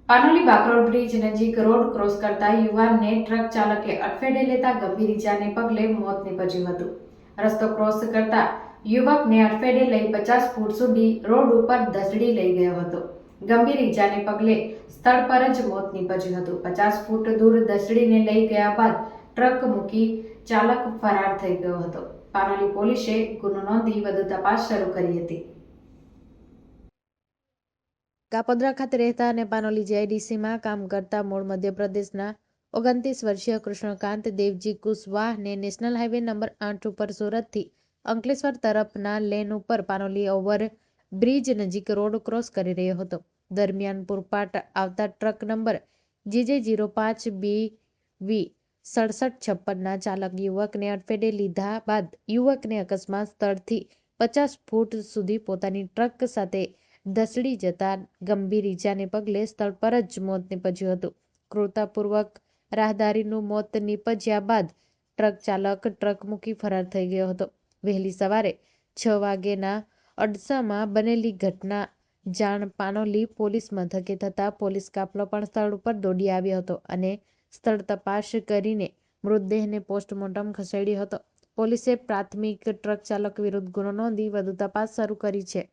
Panoli Bakrol bridge નજીક road cross કરતા યુવાનને ટ્રક ચાલકે અડફેટે લેતા ગંભીર ઇજાને પગલે મોત નીપજ્યું હતું. રસ્તો ક્રોસ કરતા યુવકને અડફેટે લઈ 50 ફૂટ સુધી રોડ ઉપર ધસડી લઈ ગયો હતો. ગંભીર ઇજાને પગલે સ્થળ પર જ મોત નીપજ્યું હતું. 50 ફૂટ દૂર ધસડીને લઈ ગયા બાદ ટ્રક મૂકી ચાલક ફરાર થઈ ગયો હતો. પાનોલી પોલીસે ગુનો નોંધી વધુ તપાસ શરૂ કરી હતી. કાપોદ્રા ખાતે રહેતા અને પાનોલી જીઆઈડીસીમાં કામ કરતા મૂળ મધ્યપ્રદેશના 29 વર્ષીય કૃષ્ણકાંત દેવજી કુશવાહને નેશનલ હાઈવે નંબર 8 ઉપર સુરતથી અંકલેશ્વર તરફના લેન ઉપર પાનોલી ઓવર બ્રિજ નજીક રોડ ક્રોસ કરી રહ્યો હતો. દરમિયાન પૂરપાટ આવતા ટ્રક નંબર JJ05BV 6756ના ચાલક યુવકને અડફેટે લીધા બાદ યુવકને અકસ્માત સ્થળથી 50 ફૂટ સુધી પોતાની ટ્રક સાથે ધસડી જતા ગંભીર ઇજાને પગલે સ્થળ પર જ મોત નીપજ્યું હતું. ક્રૂરતાપૂર્વક રાહદારીનું મોત નીપજ્યા બાદ ટ્રક ચાલક ટ્રક મૂકી ફરાર થઈ ગયો હતો. વહેલી સવારે 6 વાગ્યેના અડસામાં બનેલી ઘટના જાણ પાનોલી પોલીસ મથકે થતાં પોલીસ કાફલો પણ સ્થળ ઉપર દોડી આવ્યો હતો અને સ્થળ તપાસ કરીને મૃતદેહને પોસ્ટમોર્ટમ ખસેડ્યો હતો. પોલીસે પ્રાથમિક ટ્રક ચાલક વિરુદ્ધ ગુનો નોંધી વધુ તપાસ શરૂ કરી છે.